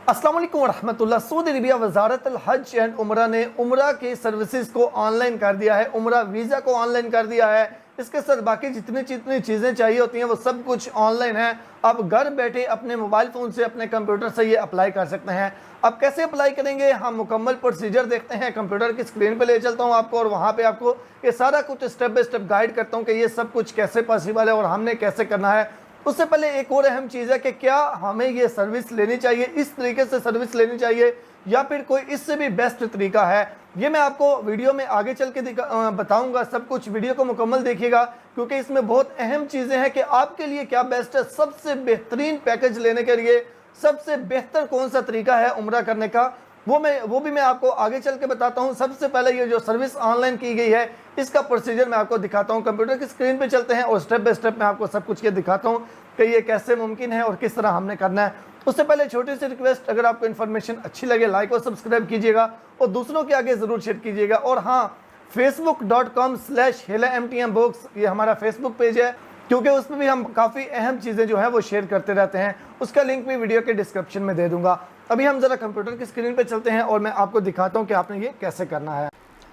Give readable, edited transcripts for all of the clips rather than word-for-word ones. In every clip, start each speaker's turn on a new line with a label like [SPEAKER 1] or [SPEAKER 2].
[SPEAKER 1] अस्सलाम वालेकुम रहमतुल्लाह। सऊदी अरबिया वजारत अल हज एंड उम्रा ने उम्रा की सर्विसेज को ऑनलाइन कर दिया है, उम्रा वीज़ा को ऑनलाइन कर दिया है। इसके साथ बाकी जितनी जितनी चीज़ें चाहिए होती हैं वो सब कुछ ऑनलाइन है। आप घर बैठे अपने मोबाइल फ़ोन से, अपने कंप्यूटर से ये अप्लाई कर सकते हैं। अब कैसे अप्लाई करेंगे, हम मुकम्मल प्रोसीजर देखते हैं। कंप्यूटर की स्क्रीन पे ले चलता हूँ आपको और वहाँ पे आपको ये सारा कुछ स्टेप बाय स्टेप गाइड करता हूँ कि ये सब कुछ कैसे पॉसिबल है और हमने कैसे करना है। उससे पहले एक और अहम चीज़ है कि क्या हमें ये सर्विस लेनी चाहिए, इस तरीके से सर्विस लेनी चाहिए या फिर कोई इससे भी बेस्ट तरीका है। ये मैं आपको वीडियो में आगे चल के बताऊंगा। सब कुछ वीडियो को मुकम्मल देखिएगा क्योंकि इसमें बहुत अहम चीज़ें हैं कि आपके लिए क्या बेस्ट है। सबसे बेहतरीन पैकेज लेने के लिए सबसे बेहतर कौन सा तरीका है उम्रा करने का, वो भी मैं आपको आगे चल के बताता हूँ। सबसे पहले ये जो सर्विस ऑनलाइन की गई है इसका प्रोसीजर मैं आपको दिखाता हूँ। कंप्यूटर की स्क्रीन पे चलते हैं और स्टेप बाय स्टेप मैं आपको सब कुछ ये दिखाता हूँ कि ये कैसे मुमकिन है और किस तरह हमने करना है। उससे पहले छोटी सी रिक्वेस्ट, अगर आपको इन्फॉर्मेशन अच्छी लगे लाइक और सब्सक्राइब कीजिएगा और दूसरों के आगे ज़रूर शेयर कीजिएगा। और हाँ, facebook.com/HelaMTMBox ये हमारा फेसबुक पेज है क्योंकि उसमें भी हम काफ़ी अहम चीज़ें जो है वो शेयर करते रहते हैं। उसका लिंक भी वीडियो के डिस्क्रिप्शन में दे दूंगा। अभी हम ज़रा कंप्यूटर की स्क्रीन पे चलते हैं और मैं आपको दिखाता हूँ कि आपने ये कैसे करना है।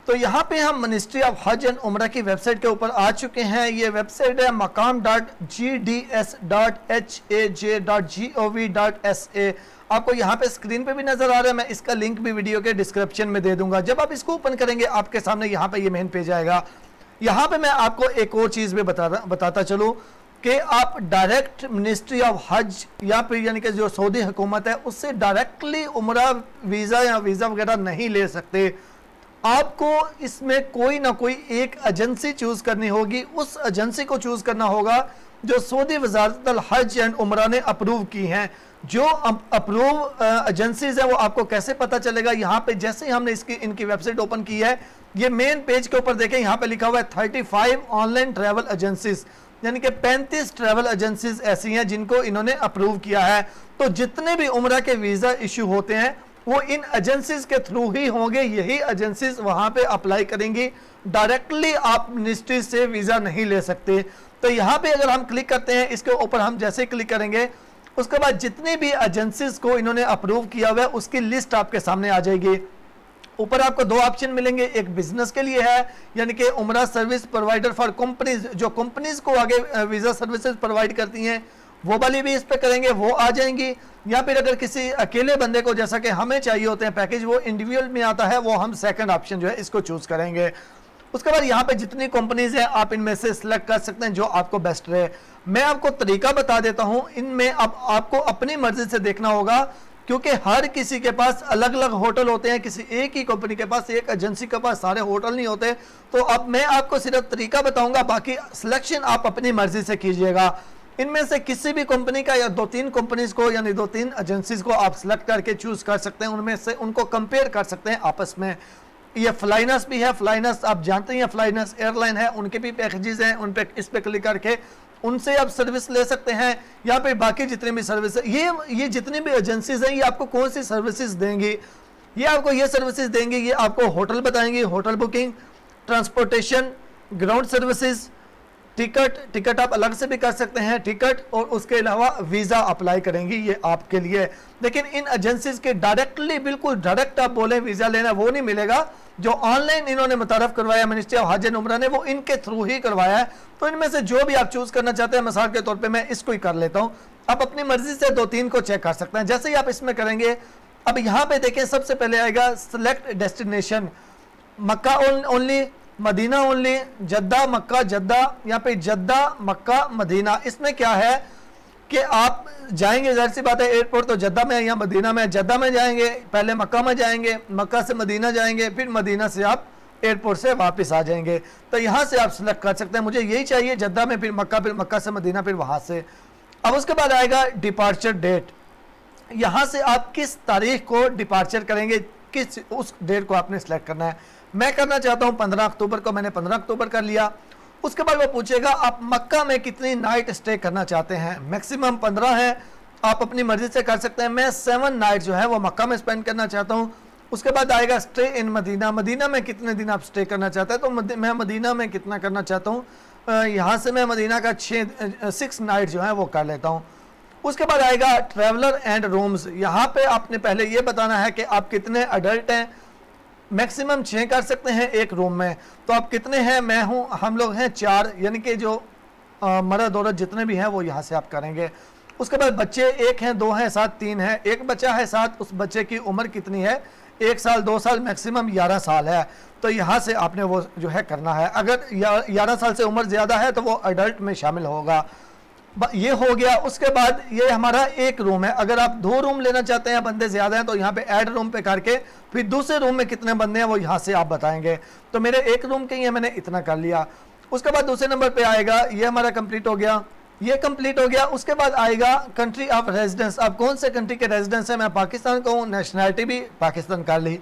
[SPEAKER 1] तो यहाँ पे हम मिनिस्ट्री ऑफ हज एंड उम्रा की वेबसाइट के ऊपर आ चुके हैं। ये वेबसाइट है maqam.gds.haj.gov.sa। आपको यहाँ पे स्क्रीन पे भी नजर आ रहा है, मैं इसका लिंक भी वीडियो के डिस्क्रिप्शन में दे दूंगा। जब आप इसको ओपन करेंगे आपके सामने यहाँ पे ये मेन पेज आएगा। यहाँ पे मैं आपको एक और चीज़ भी बताता चलूँ कि आप डायरेक्ट मिनिस्ट्री ऑफ हज या फिर यानी कि जो सऊदी हुकूमत है उससे डायरेक्टली उम्रा वीज़ा या वीज़ा वगैरह नहीं ले सकते। आपको इसमें कोई ना कोई एक एजेंसी चूज़ करनी होगी। उस एजेंसी को चूज़ करना होगा जो सऊदी वजारत अल हज एंड उम्रा ने अप्रूव की हैं। जो अप्रूव एजेंसीज है वो आपको कैसे पता चलेगा, यहाँ पे जैसे ही हमने इनकी वेबसाइट ओपन की है, ये मेन पेज के ऊपर देखें, यहाँ पे लिखा हुआ है 35 ऑनलाइन ट्रैवल एजेंसीज, यानी कि 35 ट्रैवल एजेंसीज ऐसी हैं जिनको इन्होंने अप्रूव किया है। तो जितने भी उम्रा के वीज़ा इशू होते हैं वो इन एजेंसीज के थ्रू ही होंगे। यही एजेंसीज वहाँ पे अप्लाई करेंगी, डायरेक्टली आप मिनिस्ट्री से वीज़ा नहीं ले सकते। तो यहाँ पे अगर हम क्लिक करते हैं, इसके ऊपर हम जैसे क्लिक करेंगे उसके बाद जितनी भी एजेंसीज को इन्होंने अप्रूव किया हुआ है उसकी लिस्ट आपके सामने आ जाएगी। ऊपर आपको दो ऑप्शन मिलेंगे, एक बिजनेस के लिए है यानी कि उम्रा सर्विस प्रोवाइडर फॉर कंपनीज, जो कंपनीज को आगे वीज़ा सर्विसेज प्रोवाइड करती हैं वो वाली भी इस पे करेंगे, वो आ जाएंगी। या फिर अगर किसी अकेले बंदे को जैसा कि हमें चाहिए होते हैं पैकेज, वो इंडिविजुअल में आता है, वो हम सेकंड ऑप्शन जो है इसको चूज़ करेंगे। उसके बाद यहाँ पे जितनी कंपनीज हैं आप इनमें से सिलेक्ट कर सकते हैं जो आपको बेस्ट रहे। मैं आपको तरीका बता देता हूँ, इनमें अब आपको अपनी मर्जी से देखना होगा क्योंकि हर किसी के पास अलग अलग होटल होते हैं। किसी एक ही कंपनी के पास, एक एजेंसी के पास सारे होटल नहीं होते। तो अब मैं आपको सिर्फ तरीका बताऊंगा, बाकी सिलेक्शन आप अपनी मर्जी से कीजिएगा। इनमें से किसी भी कंपनी का या 2-3 कंपनीज को यानी 2-3 एजेंसीज को आप सिलेक्ट करके चूज कर सकते हैं। उनमें से उनको कंपेयर कर सकते हैं आपस में। ये फ्लाइनस भी है, फ्लाइनस आप जानते हैं, फ्लाइनस एयरलाइन है, उनके भी पैकेजेस हैं, उन पे इस पे क्लिक करके उनसे आप सर्विस ले सकते हैं। या फिर बाकी जितने भी सर्विस है, ये जितनी भी एजेंसीज हैं ये आपको कौन सी सर्विसेज देंगी, ये आपको ये सर्विसेज देंगी। ये आपको होटल बताएंगे, hotel booking, transportation, ground services, ticket आप अलग से भी कर सकते हैं टिकट, और उसके अलावा वीज़ा अप्लाई करेंगी ये आपके लिए। लेकिन इन एजेंसीज के डायरेक्टली बिल्कुल डायरेक्ट आप बोले वीज़ा लेना वो नहीं मिलेगा। जो ऑनलाइन इन्होंने मुतारफ करवाया मिनिस्ट्री ऑफ हज एंड उम्रा ने, वो इनके थ्रू ही करवाया है। तो इनमें से जो भी आप चूज़ करना चाहते हैं, मिसाल के तौर पर मैं इसको ही कर लेता हूँ। आप अपनी मर्जी से 2-3 को चेक कर सकते हैं। जैसे ही आप इसमें करेंगे, अब यहाँ पे देखें सबसे पहले आएगा सिलेक्ट डेस्टिनेशन, मक्का ओनली, मदीना ओनली, जद्दा मक्का जद्दा, या फिर जद्दा मक्का मदीना। इसमें क्या है कि आप जाएंगे, जाहिर सी बात है एयरपोर्ट तो जद्दा में है या मदीना में, जद्दा में जाएंगे, पहले मक्का में जाएंगे, मक्का से मदीना जाएंगे, फिर मदीना से आप एयरपोर्ट से वापस आ जाएंगे। तो यहाँ से आप सिलेक्ट कर सकते हैं, मुझे यही चाहिए जद्दा में, फिर मक्का से मदीना, फिर वहाँ से। अब उसके बाद आएगा डिपार्चर डेट। यहाँ से आप किस तारीख को डिपार्चर करेंगे, किस उस डेट को आपने सेलेक्ट करना है। मैं करना चाहता हूँ 15 अक्टूबर को, मैंने 15 अक्टूबर कर लिया। उसके बाद वो पूछेगा आप मक्का में कितनी नाइट स्टे करना चाहते हैं। मैक्सिमम 15 है, आप अपनी मर्जी से कर सकते हैं। मैं 7 नाइट जो है वो मक्का में स्पेंड करना चाहता हूँ। उसके बाद आएगा स्टे इन मदीना, मदीना में कितने दिन आप स्टे करना चाहते हैं। तो मैं मदीना में कितना करना चाहता हूँ, यहाँ से मैं मदीना का 6 नाइट जो है वो कर लेता हूँ। उसके बाद आएगा ट्रैवलर एंड रूम्स। यहाँ पे आपने पहले ये बताना है कि आप कितने अडल्ट हैं, मैक्सिमम 6 कर सकते हैं एक रूम में। तो आप कितने हैं, मैं हूँ, हम लोग हैं 4, यानी कि जो मर्द औरत जितने भी हैं वो यहाँ से आप करेंगे। उसके बाद बच्चे 1 हैं, 2 हैं, 7, 3 हैं, एक बच्चा है 7, उस बच्चे की उम्र कितनी है, 1 साल, 2 साल, मैक्सिमम 11 साल है। तो यहाँ से आपने वो जो है करना है। अगर 11 साल से उम्र ज़्यादा है तो वो अडल्ट में शामिल होगा। ये हो गया। उसके बाद ये हमारा एक रूम है। अगर आप 2 रूम लेना चाहते हैं, बंदे ज़्यादा हैं, तो यहाँ पे ऐड रूम पे करके फिर दूसरे रूम में कितने बंदे हैं वो यहाँ से आप बताएंगे। तो मेरे एक रूम के ही है, मैंने इतना कर लिया। उसके बाद दूसरे नंबर पे आएगा, ये हमारा कंप्लीट हो गया, ये कंप्लीट हो गया। उसके बाद आएगा कंट्री ऑफ रेजिडेंस। अब कौन से कंट्री के रेजिडेंस है, मैं पाकिस्तान का हूँ, नेशनैलिटी भी पाकिस्तान कर ली।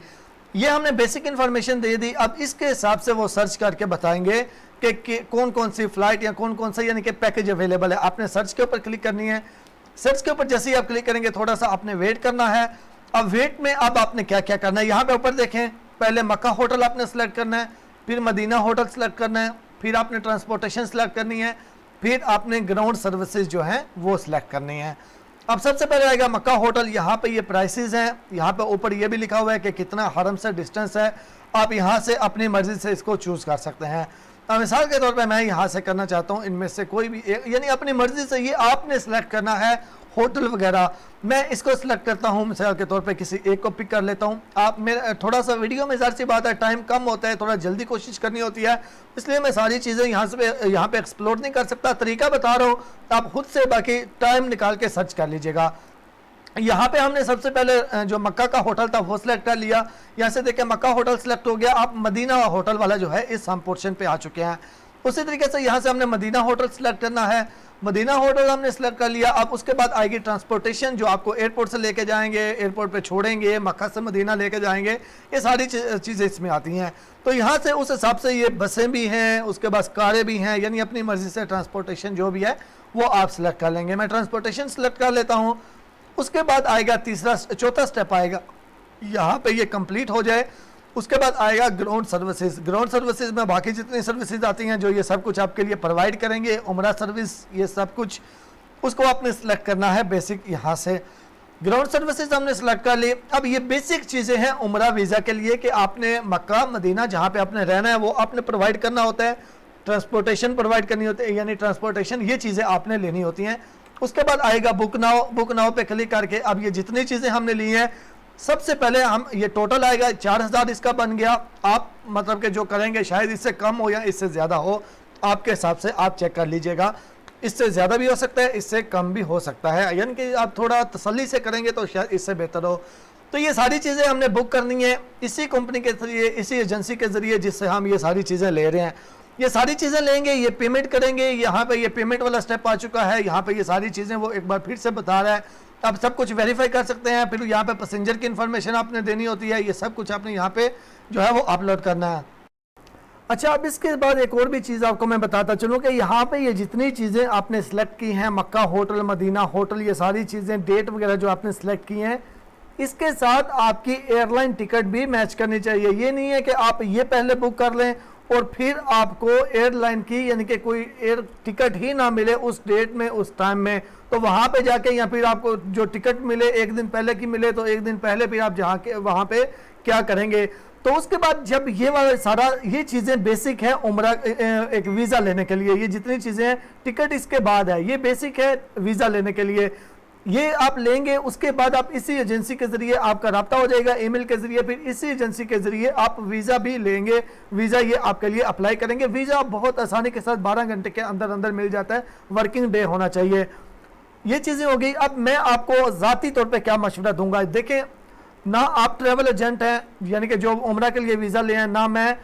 [SPEAKER 1] ये हमने बेसिक इन्फॉर्मेशन दे दी। अब इसके हिसाब से वो सर्च करके बताएंगे कि कौन कौन सी फ्लाइट या कौन कौन सा यानी कि पैकेज अवेलेबल है। आपने सर्च के ऊपर क्लिक करनी है। सर्च के ऊपर जैसे ही आप क्लिक करेंगे थोड़ा सा आपने वेट करना है। अब वेट में अब आपने क्या क्या करना है, यहाँ पे ऊपर देखें, पहले मक्का होटल आपने सेलेक्ट करना है, फिर मदीना होटल सेलेक्ट करना है, फिर आपने ट्रांसपोर्टेशन सेलेक्ट करनी है, फिर आपने ग्राउंड सर्विसेज जो हैं वो सिलेक्ट करनी है। अब सबसे पहले आएगा मक्का होटल। यहाँ पे ये प्राइसेस हैं, यहाँ पे ऊपर ये भी लिखा हुआ है कि कितना हरम से डिस्टेंस है। आप यहाँ से अपनी मर्जी से इसको चूज़ कर सकते हैं। अब मिसाल के तौर पे मैं यहाँ से करना चाहता हूँ, इनमें से कोई भी एक, यानी अपनी मर्जी से ये आपने सेलेक्ट करना है होटल वगैरह। मैं इसको सिलेक्ट करता हूँ, मिसाल के तौर पे किसी एक को पिक कर लेता हूँ। आप मेरा थोड़ा सा वीडियो में ज़ाहिर सी बात है टाइम कम होता है, थोड़ा जल्दी कोशिश करनी होती है, इसलिए मैं सारी चीज़ें यहाँ पे एक्सप्लोर नहीं कर सकता। तरीका बता रहा हूँ, आप खुद से बाकी टाइम निकाल के सर्च कर लीजिएगा। यहाँ पे हमने सबसे पहले जो मक्का का होटल था वो सिलेक्ट कर लिया। यहाँ से देखें मक्का होटल सिलेक्ट हो गया। आप मदीना होटल वाला जो है इस हम पोर्शन पे आ चुके हैं। उसी तरीके से यहाँ से हमने मदीना होटल सिलेक्ट करना है। मदीना होटल हमने सिलेक्ट कर लिया। अब उसके बाद आएगी ट्रांसपोर्टेशन, जो आपको एयरपोर्ट से लेके जाएंगे, एयरपोर्ट पे छोड़ेंगे, मक्का से मदीना लेके जाएंगे, ये सारी चीज़ें इसमें आती हैं। तो यहाँ से उस हिसाब से ये बसें भी हैं, उसके बाद कारें भी हैं, यानी अपनी मर्ज़ी से ट्रांसपोर्टेशन जो भी है वो आप सिलेक्ट कर लेंगे। मैं ट्रांसपोर्टेशन सिलेक्ट कर लेता हूँ। उसके बाद आएगा चौथा स्टेप आएगा, यहाँ पे ये कंप्लीट हो जाए। उसके बाद आएगा ग्राउंड सर्विसेज। ग्राउंड सर्विसेज में बाकी जितनी सर्विसेज आती हैं जो ये सब कुछ आपके लिए प्रोवाइड करेंगे, उम्रा सर्विस, ये सब कुछ उसको आपने सेलेक्ट करना है बेसिक। यहाँ से ग्राउंड सर्विसेज हमने सेलेक्ट कर ली। अब ये बेसिक चीज़ें हैं उम्रा वीज़ा के लिए कि आपने मक्का मदीना जहाँ पे आपने रहना है वो आपने प्रोवाइड करना होता है, ट्रांसपोर्टेशन प्रोवाइड करनी होती है, यानी ट्रांसपोर्टेशन ये चीज़ें आपने लेनी होती हैं। उसके बाद आएगा बुक नाउ पे क्लिक करके अब ये जितनी चीज़ें हमने ली हैं, सबसे पहले हम ये टोटल आएगा 4000 इसका बन गया। आप मतलब कि जो करेंगे शायद इससे कम हो या इससे ज़्यादा हो, आपके हिसाब से आप चेक कर लीजिएगा। इससे ज़्यादा भी हो सकता है, इससे कम भी हो सकता है, यानी कि आप थोड़ा तसल्ली से करेंगे तो शायद इससे बेहतर हो। तो ये सारी चीज़ें हमने बुक करनी है इसी कंपनी के ज़रिए, इसी एजेंसी के ज़रिए जिससे हम ये सारी चीज़ें ले रहे हैं। ये सारी चीज़ें लेंगे, ये पेमेंट करेंगे। यहाँ पे ये पेमेंट वाला स्टेप आ चुका है। यहाँ पे ये सारी चीज़ें वो एक बार फिर से बता रहा है। आप सब कुछ वेरीफाई कर सकते हैं। फिर यहाँ पे पैसेंजर की इन्फॉर्मेशन आपने देनी होती है। ये सब कुछ आपने यहाँ पे जो है वो अपलोड करना है। अच्छा, अब इसके बाद एक और भी चीज़ आपको मैं बताता चलूँ कि यहाँ पे ये जितनी चीज़ें आपने सेलेक्ट की हैं, मक्का होटल, मदीना होटल, ये सारी चीज़ें, डेट वगैरह जो आपने सेलेक्ट की हैं, इसके साथ आपकी एयरलाइन टिकट भी मैच करनी चाहिए। ये नहीं है कि आप ये पहले बुक कर लें और फिर आपको एयरलाइन की यानी कि कोई एयर टिकट ही ना मिले उस डेट में, उस टाइम में, तो वहाँ पे जाके या फिर आपको जो टिकट मिले एक दिन पहले की मिले तो एक दिन पहले फिर आप जहाँ के वहाँ पे क्या करेंगे। तो उसके बाद जब ये वाला सारा ये चीज़ें बेसिक है उम्रा एक वीज़ा लेने के लिए, ये जितनी चीज़ें हैं, टिकट इसके बाद है, ये बेसिक है वीज़ा लेने के लिए, ये आप लेंगे। उसके बाद आप इसी एजेंसी के ज़रिए आपका रब्ता हो जाएगा ईमेल के ज़रिए, फिर इसी एजेंसी के ज़रिए आप वीज़ा भी लेंगे। वीज़ा ये आपके लिए अप्लाई करेंगे। वीज़ा बहुत आसानी के साथ 12 घंटे के अंदर अंदर मिल जाता है, वर्किंग डे होना चाहिए। ये चीज़ें हो गई। अब मैं आपको ज़ाती तौर पे क्या मशवरा दूंगा, देखें, ना आप ट्रैवल एजेंट हैं यानी कि जो उम्रा के लिए वीज़ा ले हैं, ना मैं,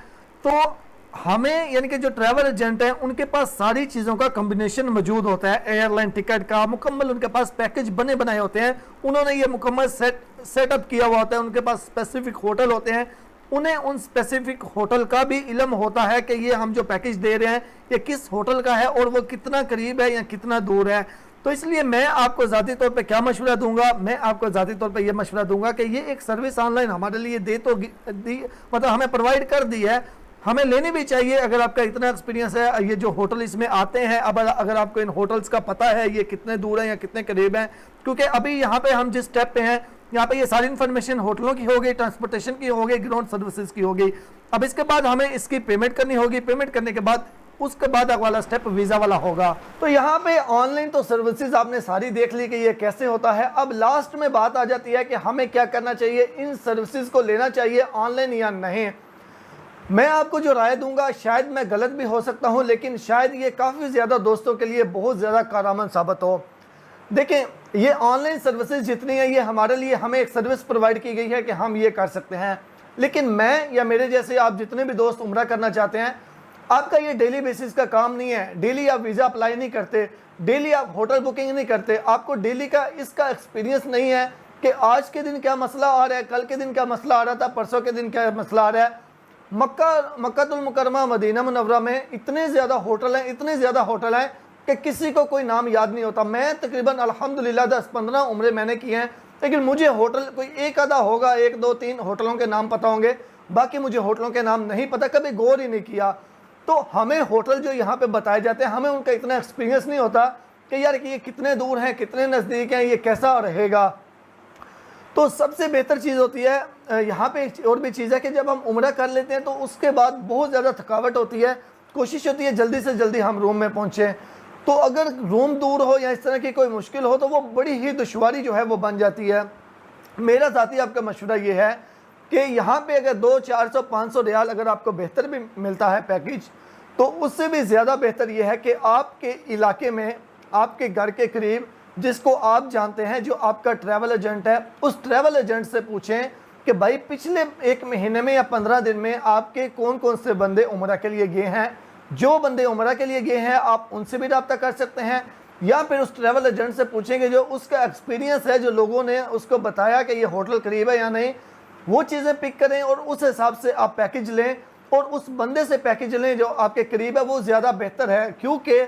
[SPEAKER 1] तो हमें यानी कि जो ट्रैवल एजेंट हैं उनके पास सारी चीज़ों का कॉम्बिनेशन मौजूद होता है। एयरलाइन टिकट का मुकम्मल उनके पास पैकेज बने बनाए होते हैं, उन्होंने ये मुकम्मल सेटअप किया हुआ होता है, उनके पास स्पेसिफिक होटल होते हैं, उन्हें उन स्पेसिफिक होटल का भी इल्म होता है कि ये हम जो पैकेज दे रहे हैं ये किस होटल का है और वो कितना करीब है या कितना दूर है। तो इसलिए मैं आपको ज़ाती तौर पे क्या मशवरा दूंगा, मैं आपको ज़ाती तौर पे ये मशवरा दूंगा कि ये एक सर्विस ऑनलाइन हमारे लिए दे तो दी, मतलब हमें प्रोवाइड कर दी है, हमें लेनी भी चाहिए अगर आपका इतना एक्सपीरियंस है। ये जो होटल इसमें आते हैं, अब अगर आपको इन होटल्स का पता है ये कितने दूर हैं या कितने करीब हैं, क्योंकि अभी यहाँ पे हम जिस स्टेप पे हैं यहाँ पे ये सारी इन्फॉर्मेशन होटलों की हो गई, ट्रांसपोर्टेशन की हो गई, ग्राउंड सर्विसेज की हो गई। अब इसके बाद हमें इसकी पेमेंट करनी होगी, पेमेंट करने के बाद उसके बाद वाला स्टेप वीज़ा वाला होगा। तो यहाँ पे ऑनलाइन तो सर्विसेज आपने सारी देख ली कि ये कैसे होता है। अब लास्ट में बात आ जाती है कि हमें क्या करना चाहिए, इन सर्विसेज को लेना चाहिए ऑनलाइन या नहीं। मैं आपको जो राय दूंगा शायद मैं गलत भी हो सकता हूं, लेकिन शायद ये काफ़ी ज़्यादा दोस्तों के लिए बहुत ज़्यादा कारआमद साबित हो। देखें, ये ऑनलाइन सर्विसेज जितनी है ये हमारे लिए, हमें एक सर्विस प्रोवाइड की गई है कि हम ये कर सकते हैं। लेकिन मैं या मेरे जैसे आप जितने भी दोस्त उम्रा करना चाहते हैं, आपका ये डेली बेसिस का काम नहीं है। डेली आप वीज़ा अप्लाई नहीं करते, डेली आप होटल बुकिंग नहीं करते, आपको डेली का इसका एक्सपीरियंस नहीं है कि आज के दिन क्या मसला आ रहा है, कल के दिन क्या मसला आ रहा था, परसों के दिन क्या मसला आ रहा है। मक्कातुल मुकरमा मदीना मुनव्वरा में इतने ज़्यादा होटल हैं, इतने ज़्यादा होटल हैं कि किसी को कोई नाम याद नहीं होता। मैं तकरीबन अल्हम्दुलिल्लाह 10-15 उम्रे मैंने किए हैं, लेकिन मुझे होटल कोई एक आधा होगा, 1-2-3 होटलों के नाम पता होंगे, बाकी मुझे होटलों के नाम नहीं पता, कभी गौर ही नहीं किया। तो हमें होटल जो यहाँ पे बताए जाते हैं, हमें उनका इतना एक्सपीरियंस नहीं होता कि यार कि ये कितने दूर हैं, कितने नज़दीक हैं, ये कैसा रहेगा। तो सबसे बेहतर चीज़ होती है यहाँ पे एक और भी चीज़ है कि जब हम उम्रा कर लेते हैं तो उसके बाद बहुत ज़्यादा थकावट होती है, कोशिश होती है जल्दी से जल्दी हम रूम में पहुँचें। तो अगर रूम दूर हो या इस तरह की कोई मुश्किल हो तो वो बड़ी ही दुश्वारी जो है वो बन जाती है। मेरा ज़ाती आपका मशवरा ये है कि यहाँ पे अगर 200-400-500 रियाल अगर आपको बेहतर भी मिलता है पैकेज, तो उससे भी ज़्यादा बेहतर ये है कि आपके इलाके में, आपके घर के करीब जिसको आप जानते हैं, जो आपका ट्रैवल एजेंट है, उस ट्रैवल एजेंट से पूछें कि भाई पिछले 1 महीने में या 15 दिन में आपके कौन कौन से बंदे उम्रा के लिए गए हैं। जो बंदे उम्रा के लिए गए हैं आप उनसे भी रब्ता कर सकते हैं, या फिर उस ट्रैवल एजेंट से पूछेंगे जो उसका एक्सपीरियंस है, जो लोगों ने उसको बताया कि ये होटल करीब है या नहीं, वो चीज़ें पिक करें और उस हिसाब से आप पैकेज लें और उस बंदे से पैकेज लें जो आपके करीब है। वो ज़्यादा बेहतर है, क्योंकि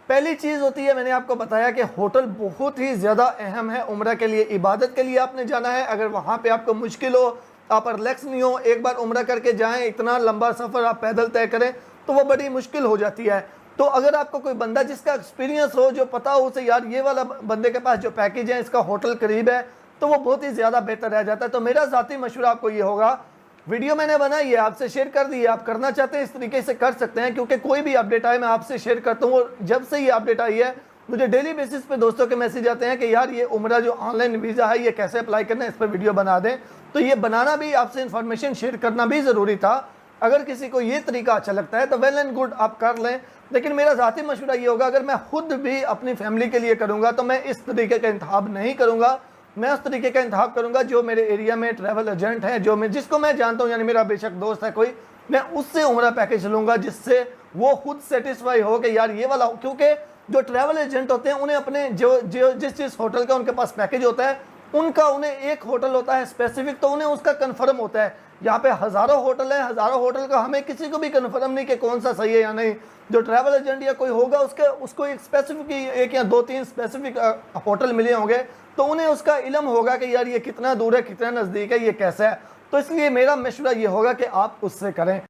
[SPEAKER 1] पहली चीज़ होती है, मैंने आपको बताया कि होटल बहुत ही ज़्यादा अहम है उम्रा के लिए। इबादत के लिए आपने जाना है, अगर वहाँ पे आपको मुश्किल हो, आप रिलैक्स नहीं हो, एक बार उम्रा करके जाएं, इतना लंबा सफ़र आप पैदल तय करें तो वो बड़ी मुश्किल हो जाती है। तो अगर आपको कोई बंदा जिसका एक्सपीरियंस हो, जो पता हो उसे यार ये वाला बंदे के पास जो पैकेज है इसका होटल करीब है, तो वो बहुत ही ज़्यादा बेहतर रह जाता है। तो मेरा ज़ाती मशवरा आपको ये होगा, वीडियो मैंने बनाई है, आपसे शेयर कर दी है, आप करना चाहते हैं इस तरीके से कर सकते हैं, क्योंकि कोई भी अपडेट आए मैं आपसे शेयर करता हूँ। और जब से ये अपडेट आई है मुझे डेली बेसिस पे दोस्तों के मैसेज आते हैं कि यार ये उम्रा जो ऑनलाइन वीज़ा है ये कैसे अप्लाई करना है, इस पर वीडियो बना दें। तो ये बनाना भी, आपसे इन्फॉर्मेशन शेयर करना भी ज़रूरी था। अगर किसी को ये तरीका अच्छा लगता है तो वेल एंड गुड, आप कर लें। लेकिन मेरा ज़ाती मशवरा ये होगा, अगर मैं खुद भी अपनी फैमिली के लिए करूँगा तो मैं इस तरीके का इंतखाब नहीं करूँगा। मैं उस तरीके का इंतखाब करूँगा जो मेरे एरिया में ट्रैवल एजेंट है, जो मैं जिसको मैं जानता हूँ, यानी मेरा बेशक दोस्त है कोई, मैं उससे उम्रा पैकेज लूँगा जिससे वो खुद सेटिस्फाई हो कि यार ये वाला। क्योंकि जो ट्रैवल एजेंट होते हैं उन्हें अपने जिस होटल का उनके पास पैकेज होता है उनका, उन्हें एक होटल होता है स्पेसिफिक, तो उन्हें उसका कन्फर्म होता है। यहाँ पे हज़ारों होटल हैं, हज़ारों होटल का हमें किसी को भी कन्फर्म नहीं कि कौन सा सही है या नहीं। जो ट्रैवल एजेंट या कोई होगा उसको एक स्पेसिफिक, 1 या 2-3 स्पेसिफिक होटल मिले होंगे, तो उन्हें उसका इल्म होगा कि यार ये कितना दूर है, कितना नज़दीक है, ये कैसा है। तो इसलिए मेरा मशवरा ये होगा कि आप उससे करें।